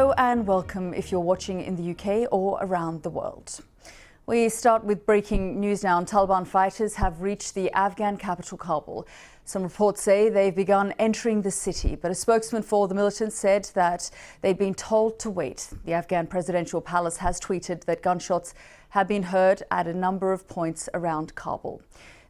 Hello and welcome if you're watching in the UK or around the world. We start with breaking news now. Taliban fighters have reached the Afghan capital Kabul. Some reports say they've begun entering the city, but a spokesman for the militants said that they'd been told to wait. The Afghan presidential palace has tweeted that gunshots have been heard at a number of points around Kabul.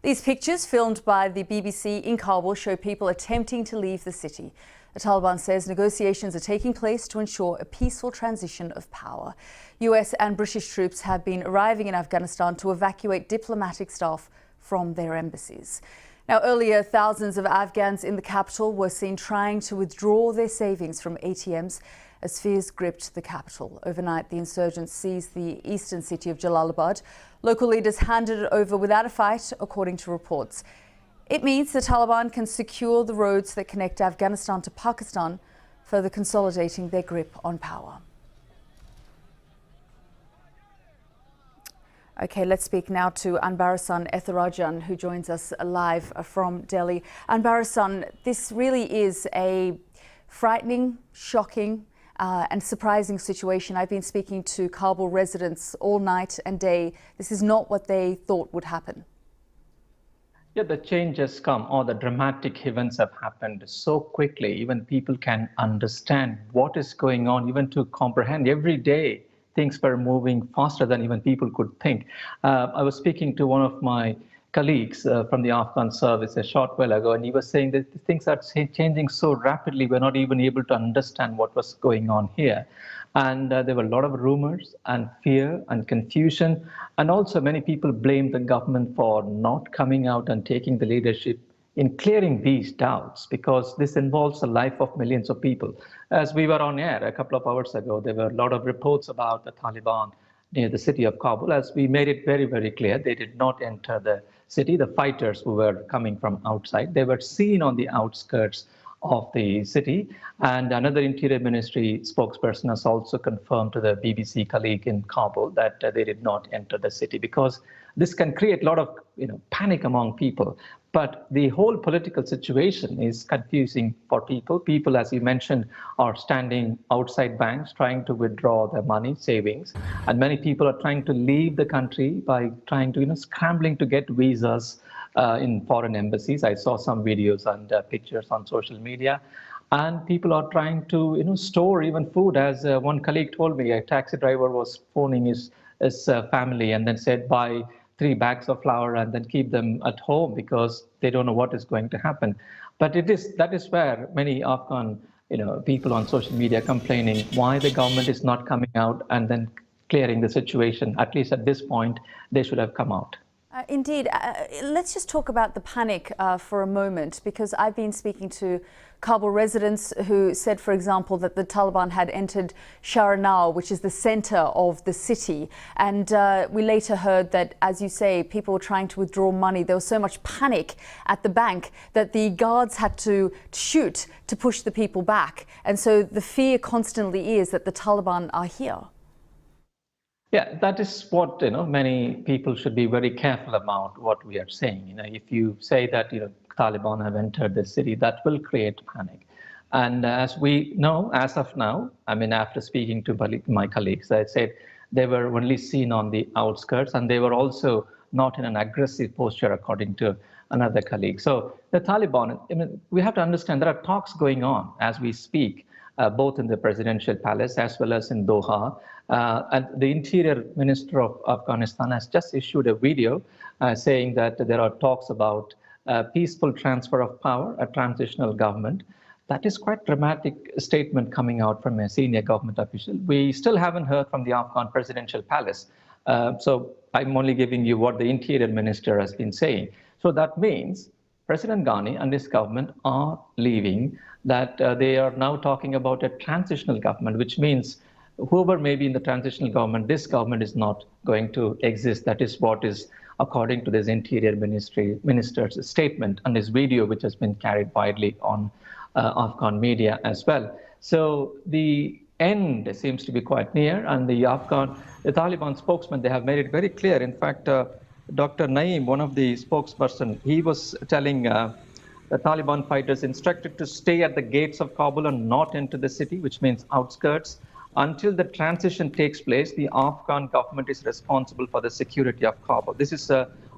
These pictures, filmed by the BBC in Kabul, show people attempting to leave the city. The Taliban says negotiations are taking place to ensure a peaceful transition of power. US and British troops have been arriving in Afghanistan to evacuate diplomatic staff from their embassies. Now, earlier, thousands of Afghans in the capital were seen trying to withdraw their savings from ATMs as fears gripped the capital. Overnight, the insurgents seized the eastern city of Jalalabad. Local leaders handed it over without a fight, according to reports. It means the Taliban can secure the roads that connect Afghanistan to Pakistan, further consolidating their grip on power. OK, let's speak now to Anbarasan Etharajan, who joins us live from Delhi. Anbarasan, this really is a frightening, shocking and surprising situation. I've been speaking to Kabul residents all night and day. This is not what they thought would happen. Yeah, the change has come, or the dramatic events have happened so quickly. Even people can understand what is going on, even to comprehend. Every day, things were moving faster than even people could think. I was speaking to one of my colleagues from the Afghan service a short while ago, and he was saying that things are changing so rapidly, we're not even able to understand what was going on here. And there were a lot of rumors and fear and confusion. And also many people blamed the government for not coming out and taking the leadership in clearing these doubts, because this involves the life of millions of people. As we were on air a couple of hours ago, there were a lot of reports about the Taliban near the city of Kabul. As we made it very, very clear, they did not enter the city. The fighters who were coming from outside, they were seen on the outskirts of the city. And another Interior Ministry spokesperson has also confirmed to the BBC colleague in Kabul that they did not enter the city, because this can create a lot of panic among people. But the whole political situation is confusing for people. People, as you mentioned, are standing outside banks trying to withdraw their money, savings. And many people are trying to leave the country by trying to, scrambling to get visas in foreign embassies. I saw some videos and pictures on social media. And people are trying to, store even food. As one colleague told me, a taxi driver was phoning his family and then said, buy 3 bags of flour and then keep them at home, because they don't know what is going to happen. But that is where many Afghan people on social media complaining why the government is not coming out and then clearing the situation. At least at this point, they should have come out. Indeed. Let's just talk about the panic for a moment, because I've been speaking to Kabul residents who said, for example, that the Taliban had entered Sharanao, which is the center of the city. And we later heard that, as you say, people were trying to withdraw money. There was so much panic at the bank that the guards had to shoot to push the people back. And so the fear constantly is that the Taliban are here. Yeah, that is what many people should be very careful about what we are saying. If you say that Taliban have entered the city, that will create panic. And as we know, as of now, after speaking to my colleagues, I said they were only seen on the outskirts, and they were also not in an aggressive posture, according to another colleague. So the Taliban, we have to understand there are talks going on as we speak, both in the presidential palace as well as in Doha. And the Interior Minister of Afghanistan has just issued a video saying that there are talks about peaceful transfer of power, a transitional government. That is quite a dramatic statement coming out from a senior government official. We still haven't heard from the Afghan presidential palace. So I'm only giving you what the Interior Minister has been saying. So that means President Ghani and his government are leaving, that they are now talking about a transitional government, which means whoever may be in the transitional government, this government is not going to exist. That is what is according to this Interior Minister's statement and his video, which has been carried widely on Afghan media as well. So the end seems to be quite near, and the Taliban spokesman, they have made it very clear. In fact, Dr. Naeem, one of the spokesperson, he was telling the Taliban fighters instructed to stay at the gates of Kabul and not enter the city, which means outskirts. until the transition takes place, the Afghan government is responsible for the security of Kabul. This is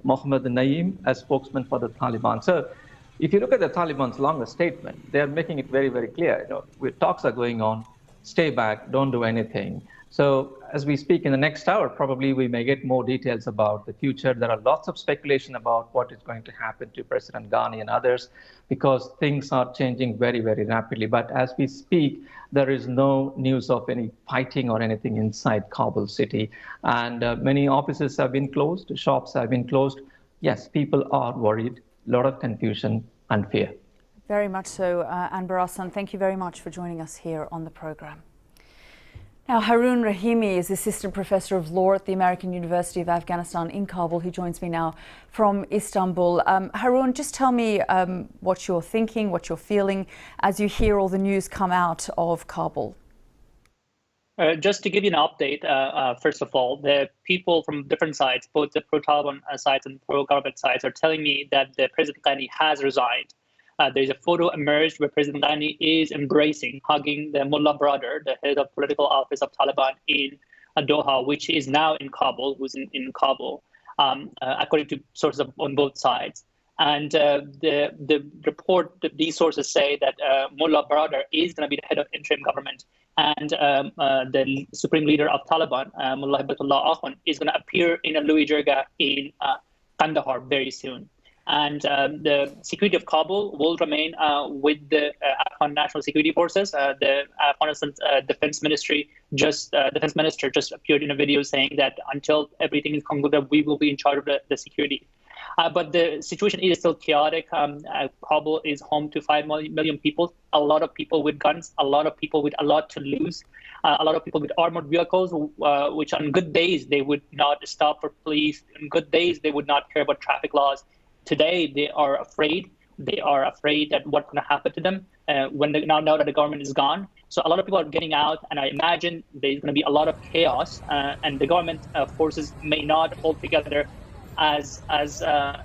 Mohammed Naeem, a spokesman for the Taliban. So if you look at the Taliban's longer statement, they're making it very, very clear. Talks are going on, stay back, don't do anything. So as we speak in the next hour, probably we may get more details about the future. There are lots of speculation about what is going to happen to President Ghani and others, because things are changing very, very rapidly. But as we speak, there is no news of any fighting or anything inside Kabul city. And many offices have been closed, shops have been closed. Yes, people are worried, a lot of confusion and fear. Very much so. Anbar Ahsan, thank you very much for joining us here on the program. Now, Haroon Rahimi is Assistant Professor of Law at the American University of Afghanistan in Kabul, who joins me now from Istanbul. Haroon, just tell me what you're thinking, what you're feeling as you hear all the news come out of Kabul. Just to give you an update, first of all, the people from different sides, both the pro-Taliban sides and pro-government sides, are telling me that the President Ghani has resigned. There's a photo emerged where President Ghani is embracing, hugging the Mullah brother, the head of political office of Taliban in Doha, which is now in Kabul, who's in Kabul, according to sources on both sides. And the report, these sources say that Mullah brother is going to be the head of interim government, and the supreme leader of Taliban, Mullah Hibatullah Akhund, is going to appear in a Louis Jirga in Kandahar very soon. And the security of Kabul will remain with the Afghan National Security Forces. The Afghanistan defense minister just appeared in a video saying that until everything is concluded, we will be in charge of the security. But the situation is still chaotic. Kabul is home to 5 million people, a lot of people with guns, a lot of people with a lot to lose, a lot of people with armored vehicles, which on good days, they would not stop for police. On good days, they would not care about traffic laws. Today, they are afraid. They are afraid that what's going to happen to them when they now know that the government is gone. So a lot of people are getting out, and I imagine there's going to be a lot of chaos, and the government forces may not hold together as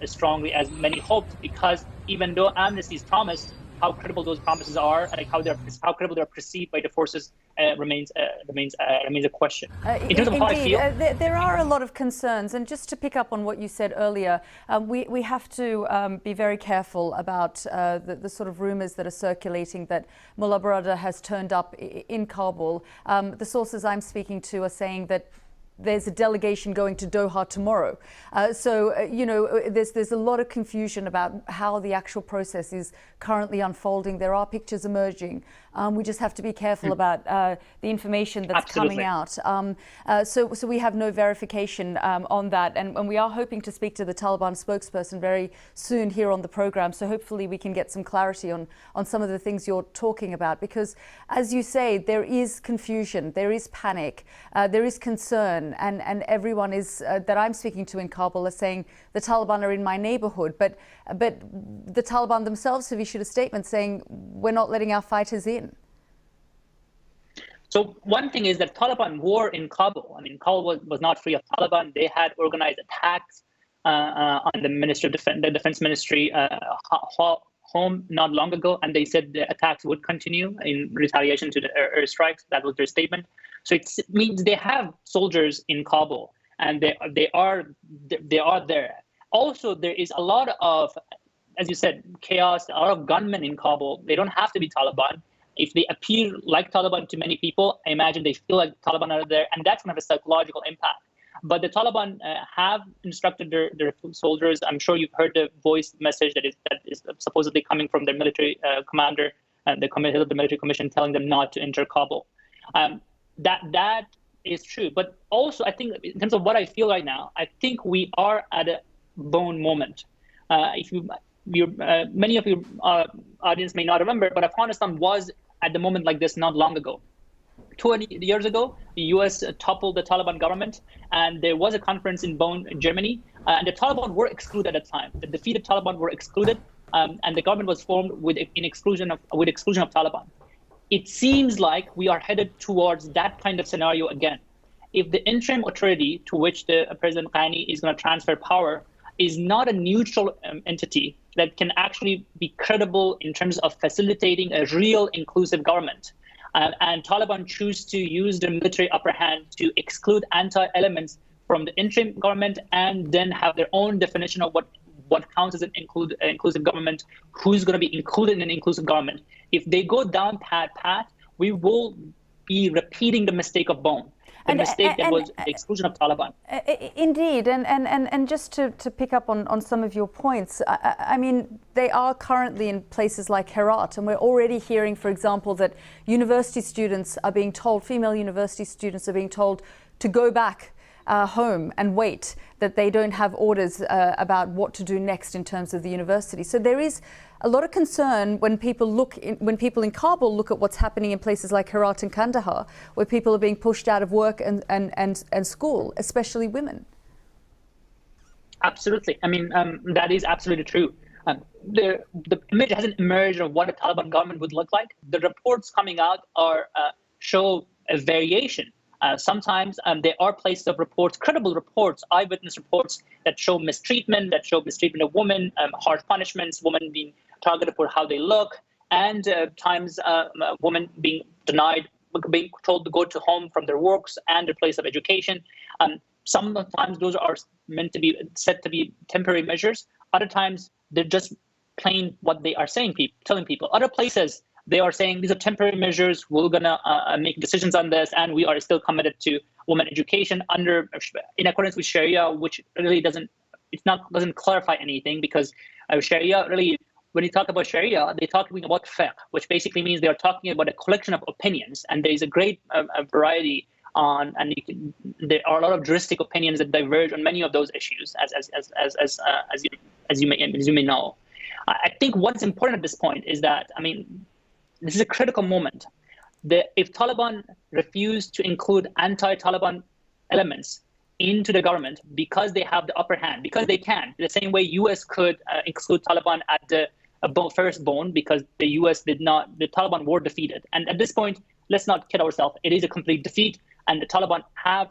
strongly as many hoped, because even though amnesty is promised, how credible those promises are and how credible they're perceived by the forces remains a question. In terms of how I feel, there are a lot of concerns, and just to pick up on what you said earlier, we have to be very careful about the sort of rumours that are circulating that Mullah Baradar has turned up in Kabul. The sources I'm speaking to are saying that there's a delegation going to Doha tomorrow. There's a lot of confusion about how the actual process is currently unfolding. There are pictures emerging. We just have to be careful about the information that's coming out. So we have no verification on that. And we are hoping to speak to the Taliban spokesperson very soon here on the program. So hopefully we can get some clarity on some of the things you're talking about. Because as you say, there is confusion, there is panic, there is concern. And everyone is that I'm speaking to in Kabul are saying the Taliban are in my neighborhood, but the Taliban themselves have issued a statement saying we're not letting our fighters in. So one thing is that Taliban were in Kabul. I mean, Kabul was not free of Taliban. They had organized attacks on the Ministry of Defense, the Defense Ministry home not long ago, and they said the attacks would continue in retaliation to the airstrikes. That was their statement. So it means they have soldiers in Kabul, and they are there. Also, there is a lot of, as you said, chaos. A lot of gunmen in Kabul. They don't have to be Taliban. If they appear like Taliban to many people, I imagine they feel like Taliban are there, and that's going to have a psychological impact. But the Taliban have instructed their soldiers. I'm sure you've heard the voice message that is supposedly coming from their military commander, the head of the military commission, telling them not to enter Kabul. That is true. But also, I think in terms of what I feel right now, I think we are at a bone moment. Many of your audience may not remember, but Afghanistan was at the moment like this not long ago. 20 years ago, the U.S. toppled the Taliban government, and there was a conference in Bonn, Germany, and the Taliban were excluded at the time. The defeated Taliban were excluded, and the government was formed with exclusion of Taliban. It seems like we are headed towards that kind of scenario again. If the interim authority to which the President Ghani is going to transfer power is not a neutral entity that can actually be credible in terms of facilitating a real inclusive government, and Taliban choose to use their military upper hand to exclude anti-elements from the interim government, and then have their own definition of what counts as an inclusive government, who's going to be included in an inclusive government. If they go down that path, we will be repeating the mistake of Bonn. The mistake that was the exclusion of Taliban. Indeed, and just to pick up on some of your points, I mean, they are currently in places like Herat, and we're already hearing, for example, that university students are being told, female university students are being told to go back home and wait, that they don't have orders about what to do next in terms of the university. So there is a lot of concern when people in Kabul look at what's happening in places like Herat and Kandahar, where people are being pushed out of work and school, especially women. Absolutely. I mean, that is absolutely true. The image hasn't emerged of what a Taliban government would look like. The reports coming out show a variation. Sometimes there are places of reports, credible reports, eyewitness reports that show mistreatment of women, harsh punishments, women being targeted for how they look, and times women being denied, being told to go to home from their works and their place of education. Sometimes those are meant to be said to be temporary measures. Other times they're just plain what they are saying, telling people. Other places they are saying these are temporary measures. We're gonna make decisions on this, and we are still committed to women education in accordance with Sharia, which really doesn't clarify anything, because Sharia really, when you talk about Sharia, they're talking about fiqh, which basically means they are talking about a collection of opinions, and there is a great variety on, and there are a lot of juristic opinions that diverge on many of those issues, as you may know. I think what's important at this point is that, I mean, this is a critical moment. If Taliban refuse to include anti-Taliban elements into the government because they have the upper hand, because they can, the same way U.S. could exclude Taliban at the first bone, because the U.S. the Taliban were defeated. And at this point, let's not kid ourselves, it is a complete defeat, and the Taliban have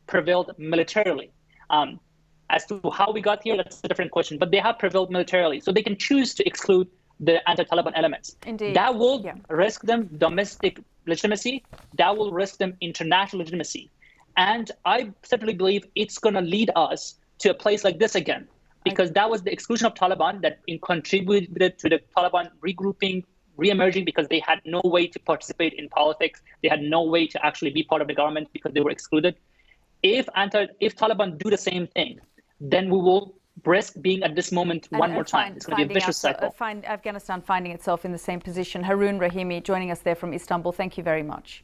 prevailed militarily. As to how we got here, that's a different question, but they have prevailed militarily. So they can choose to exclude the anti-Taliban elements. Indeed. That will risk them domestic legitimacy. That will risk them international legitimacy. And I certainly believe it's going to lead us to a place like this again, because that was the exclusion of Taliban that contributed to the Taliban regrouping, re-emerging, because they had no way to participate in politics. They had no way to actually be part of the government because they were excluded. If Taliban do the same thing, then we will risk being at this moment one more time. It's going to be a vicious cycle. Afghanistan finding itself in the same position. Haroon Rahimi joining us there from Istanbul. Thank you very much.